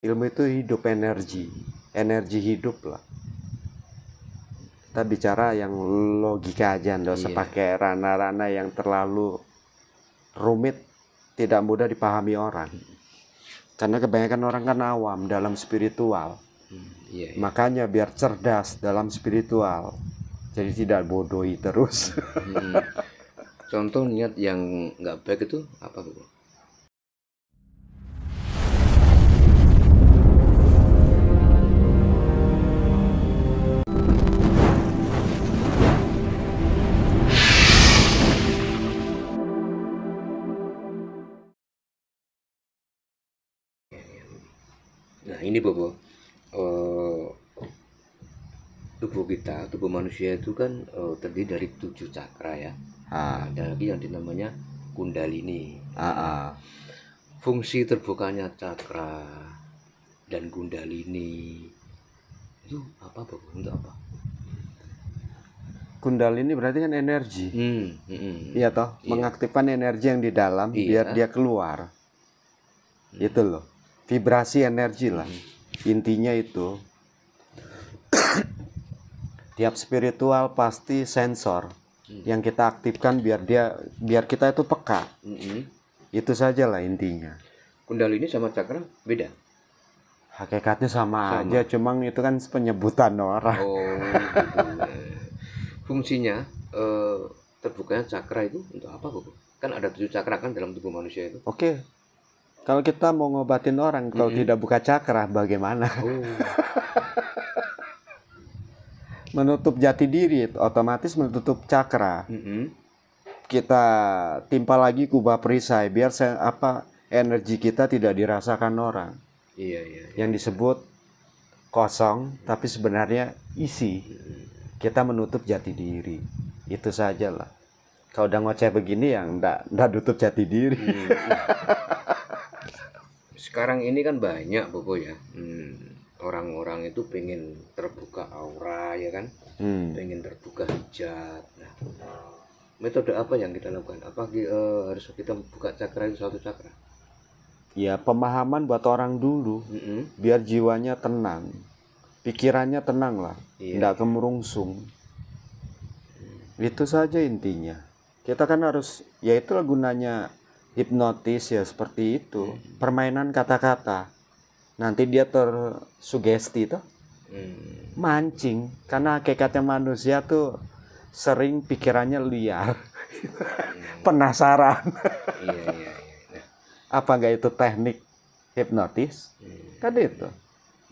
Ilmu itu hidup, energi hidup lah. Kita bicara yang logika aja, nggak usah Iya. pakai ranah-ranah yang terlalu rumit, tidak mudah dipahami orang. Karena kebanyakan orang kan awam dalam spiritual. Iya. Makanya biar cerdas dalam spiritual, jadi tidak bodohi terus. Contoh niat yang nggak baik itu apa, Bu? Nah ini Bobo, tubuh kita, tubuh manusia itu kan terdiri dari 7 cakra ya. Ada lagi yang dinamanya Kundalini. Fungsi terbukanya cakra dan Kundalini itu apa, Bobo? Untuk apa? Kundalini berarti kan energi. Iya toh, mengaktifkan energi yang di dalam biar dia keluar. Itu loh, vibrasi energi lah. Intinya itu. Tiap spiritual pasti sensor yang kita aktifkan biar kita itu peka. Itu sajalah intinya. Kundalini sama cakra beda? Hakikatnya sama aja, cuma itu kan penyebutan orang. Oh, gitu. Fungsinya terbukanya cakra itu untuk apa, Bu? Kan ada 7 cakra kan dalam tubuh manusia itu. Oke. Kalau kita mau ngobatin orang, kalau tidak buka cakra, bagaimana? Menutup jati diri, otomatis menutup cakra. Kita timpa lagi kubah perisai, biar energi kita tidak dirasakan orang. Iya. Yang disebut kosong, tapi sebenarnya isi. Kita menutup jati diri. Itu sajalah. Kalau udah ngoceh begini ya enggak tutup jati diri. Sekarang ini kan banyak, Bobo ya. Orang-orang itu pengen terbuka aura ya kan, pengen terbuka hijab. Nah, metode apa yang kita lakukan? Apa harus kita buka cakra itu satu cakra? Ya pemahaman buat orang dulu, biar jiwanya tenang, pikirannya tenang lah, nggak kemerungsung. Itu saja intinya. Kita kan harus, ya itulah gunanya hipnotis ya seperti itu, permainan kata-kata. Nanti dia tersugesti tuh, mancing. Karena hakikatnya manusia tuh sering pikirannya liar, penasaran. Iya. Apa enggak itu teknik hipnotis? Kan itu.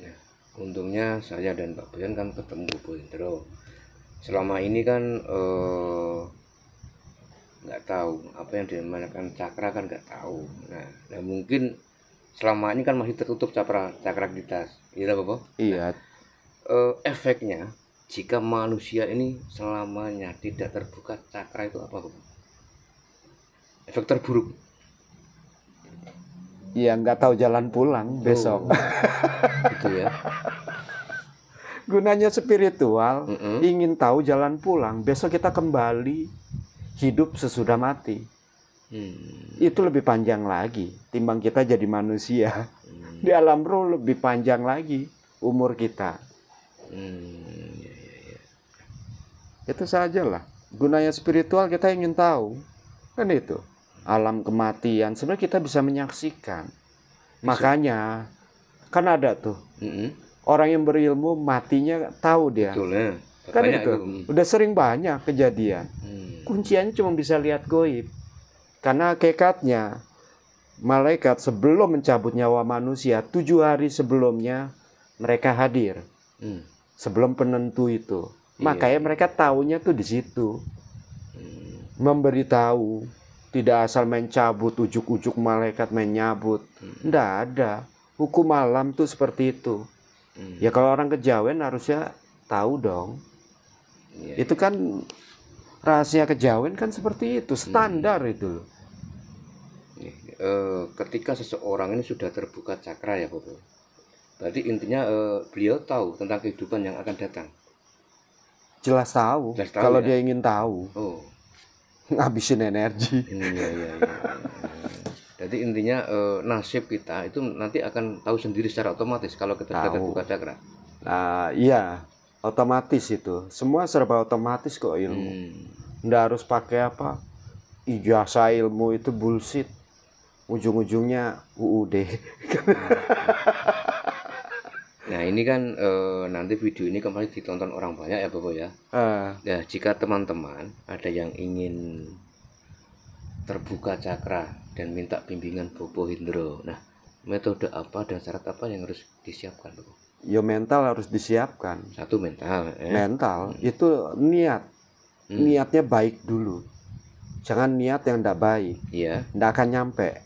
Nah, untungnya saya dan Pak Boyan kan ketemu Bu Indro. Selama ini kan nggak tahu apa yang dinamakan cakra kan nggak tahu. Nah mungkin selama ini kan masih tertutup cakra kita, iya Bapak? Iya. Efeknya jika manusia ini selamanya tidak terbuka cakra itu apa, Bapak? Efek terburuk. Iya, nggak tahu jalan pulang besok. Gitu ya. Gunanya spiritual, ingin tahu jalan pulang. Besok kita kembali hidup sesudah mati. Itu lebih panjang lagi timbang kita jadi manusia. Di alam roh lebih panjang lagi umur kita. Itu sajalah. Gunanya spiritual, kita ingin tahu. Kan itu. Alam kematian sebenarnya kita bisa menyaksikan. Makanya kan ada tuh orang yang berilmu matinya tahu dia. Betul ya. Kan itu. Udah sering banyak kejadian. Kunciannya cuma bisa lihat goib. Karena hakikatnya malaikat sebelum mencabut nyawa manusia 7 hari sebelumnya mereka hadir. Sebelum penentu itu. Makanya mereka tahunya tuh di situ. Memberitahu. Tidak asal main cabut, ujuk-ujuk malaikat main nyabut. Nggak ada. Hukum alam tuh seperti itu. Ya kalau orang kejawen harusnya tahu dong. Itu kan rahasia kejawen kan seperti itu. Standar itu loh. Ketika seseorang ini sudah terbuka cakra ya Bobo, berarti intinya beliau tahu tentang kehidupan yang akan datang. Jelas tahu kalau dia ingin tahu. Ngabisin energi. Iya. Jadi intinya nasib kita itu nanti akan tahu sendiri secara otomatis kalau kita sudah terbuka cakra. Nah, iya, otomatis itu. Semua serba otomatis kok ilmu. Nggak harus pakai apa? Ijazah ilmu itu bullshit. Ujung-ujungnya UUD. Nah ini kan nanti video ini kembali ditonton orang banyak ya Bobo ya. Nah jika teman-teman ada yang ingin terbuka cakra dan minta bimbingan Bobo Hindro, nah metode apa dan syarat apa yang harus disiapkan Bobo? Ya mental harus disiapkan. Satu mental. Mental itu niat. Niatnya baik dulu. Jangan niat yang tidak baik. Iya. Tidak akan nyampe.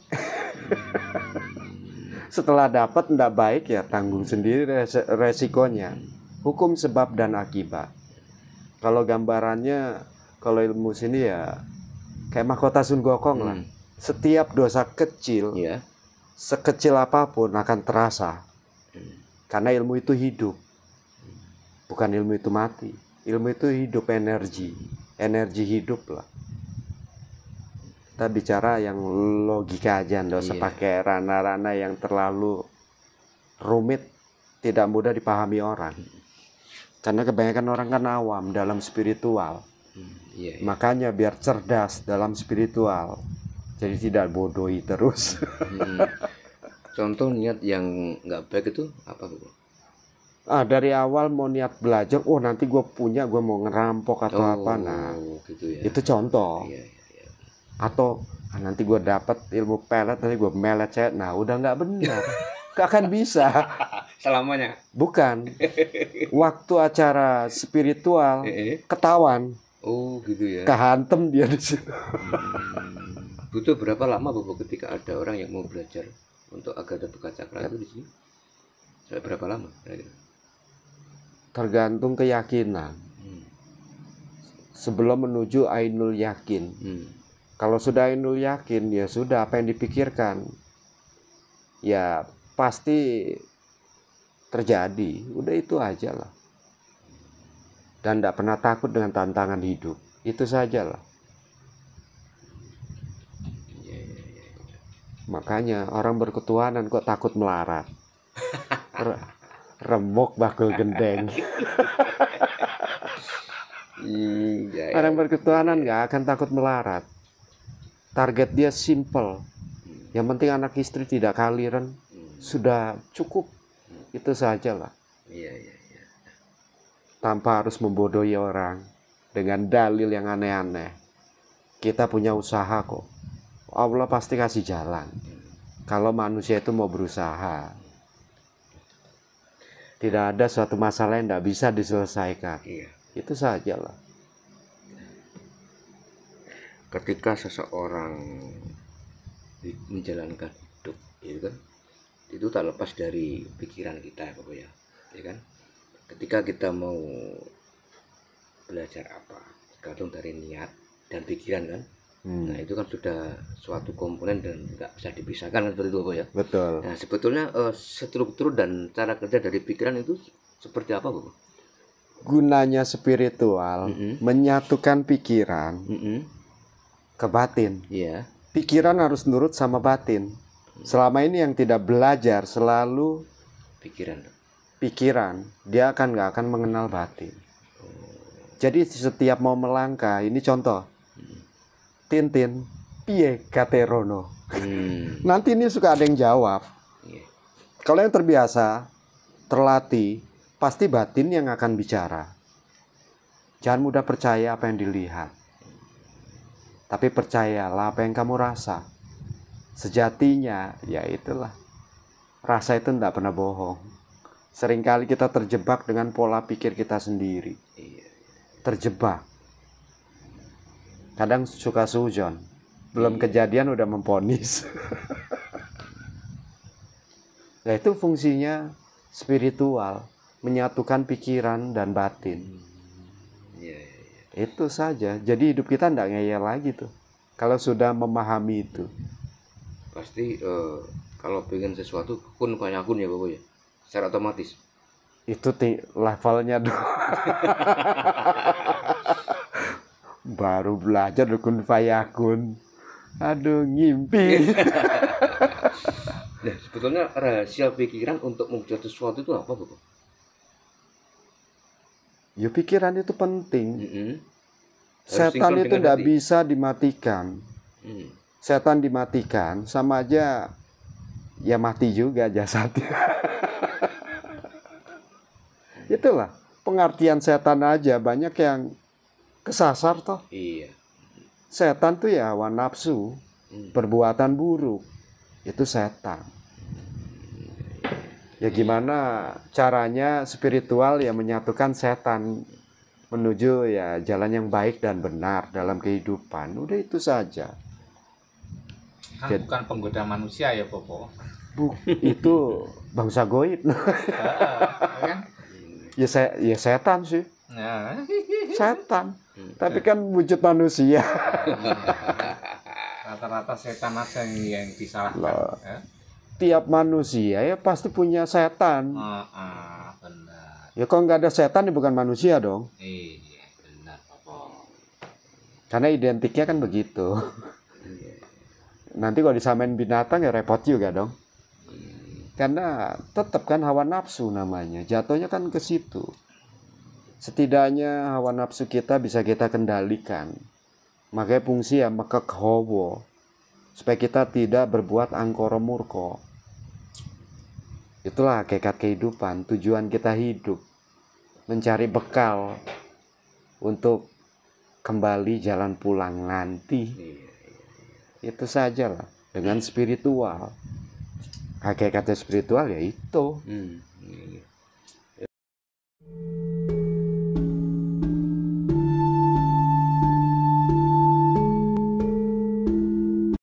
Setelah dapat tidak baik ya tanggung sendiri resikonya. Hukum sebab dan akibat. Kalau gambarannya, kalau ilmu sini ya kayak mahkota Sun Gokong lah. Setiap dosa kecil, sekecil apapun akan terasa. Karena ilmu itu hidup. Bukan ilmu itu mati. Ilmu itu hidup, energi. Energi hidup lah. Kita bicara yang logika aja, nggak usah pakai rana-rana yang terlalu rumit, tidak mudah dipahami orang. Karena kebanyakan orang kan awam dalam spiritual. Makanya biar cerdas dalam spiritual, jadi tidak bodohi terus. Contoh niat yang nggak baik itu apa Bu? Dari awal mau niat belajar, nanti gue punya, gue mau ngerampok atau apa, nah gitu ya. Itu contoh. Atau nanti gue dapat ilmu pelet, nanti gue melet cewek, nah udah nggak benar, gak akan bisa. Selamanya. Bukan. Waktu acara spiritual ketahuan. Gitu ya. Kehantem dia di situ. Butuh berapa lama Bobo ketika ada orang yang mau belajar untuk agar terbuka cakra itu di sini? Sampai berapa lama? Tergantung keyakinan. Sebelum menuju ainul yakin. Kalau sudah ainul yakin, ya sudah apa yang dipikirkan, ya pasti terjadi. Udah itu aja lah. Dan tidak pernah takut dengan tantangan hidup. Itu sajalah. Makanya orang berketuhanan kok takut melarat. Remuk bakul gendeng. Orang berketuhanan nggak akan takut melarat. Target dia simple. Yang penting anak istri tidak kaliren, sudah cukup. Itu sajalah. Tanpa harus membodohi orang dengan dalil yang aneh-aneh. Kita punya usaha kok. Allah pasti kasih jalan. Kalau manusia itu mau berusaha. Tidak ada suatu masalah yang tidak bisa diselesaikan. Itu sajalah. Ketika seseorang menjalankan hidup, itu tak lepas dari pikiran kita, Bapak ya, kan? Ketika kita mau belajar apa, tergantung dari niat dan pikiran kan. Nah itu kan sudah suatu komponen dan nggak bisa dipisahkan kan, seperti itu Bapak ya. Betul. Nah sebetulnya struktur dan cara kerja dari pikiran itu seperti apa Bapak? Gunanya spiritual menyatukan pikiran ke batin. Pikiran harus nurut sama batin. Selama ini yang tidak belajar selalu pikiran, dia nggak akan mengenal batin. Jadi setiap mau melangkah, ini contoh. Tintin, piye katerono. Nanti ini suka ada yang jawab. Kalau yang terbiasa, terlatih, pasti batin yang akan bicara. Jangan mudah percaya apa yang dilihat. Tapi percayalah apa yang kamu rasa. Sejatinya, ya itulah. Rasa itu tidak pernah bohong. Seringkali kita terjebak dengan pola pikir kita sendiri. Terjebak. Kadang suka sujon. Belum kejadian udah memponis. Nah itu fungsinya spiritual. Menyatukan pikiran dan batin. Itu saja. Jadi hidup kita tidak ngeyel lagi tuh. Kalau sudah memahami itu. Pasti kalau pengen sesuatu kun fayakun ya Bapak ya. Secara otomatis. Itu levelnya dong. Baru belajar kun fayakun. Aduh ngimpi. Nah, sebetulnya rahasia pikiran untuk mewujudkan sesuatu itu apa, Bapak? Ya pikiran itu penting. Harus Setan sinkron itu dengan tidak hati. bisa dimatikan. Setan dimatikan sama aja ya mati juga jasadnya. Itulah pengertian setan aja, banyak yang kesasar toh. Iya. Setan tuh ya hawa nafsu, perbuatan buruk, itu setan. Ya gimana caranya spiritual ya menyatukan setan menuju ya jalan yang baik dan benar dalam kehidupan. Udah itu saja. Kan bukan penggoda manusia ya, Bopo. Itu bangsa goib. Kan? Ya setan sih. Nah. Setan. Tapi kan wujud manusia. Rata-rata setan aja yang disalahkan. Tiap manusia ya pasti punya setan. Benar. Ya kalau nggak ada setan ya bukan manusia dong. Iya, benar, Bopo. Karena identiknya kan begitu. Nanti kalau disamain binatang ya repot juga dong. Karena tetap kan hawa nafsu namanya. Jatuhnya kan ke situ. Setidaknya hawa nafsu kita bisa kita kendalikan. Makanya fungsi ya mekek hawa. Supaya kita tidak berbuat angkara murka. Itulah hakikat kehidupan. Tujuan kita hidup. Mencari bekal. Untuk kembali jalan pulang nanti. Itu sajalah. Dengan spiritual. Hakikatnya spiritual ya itu.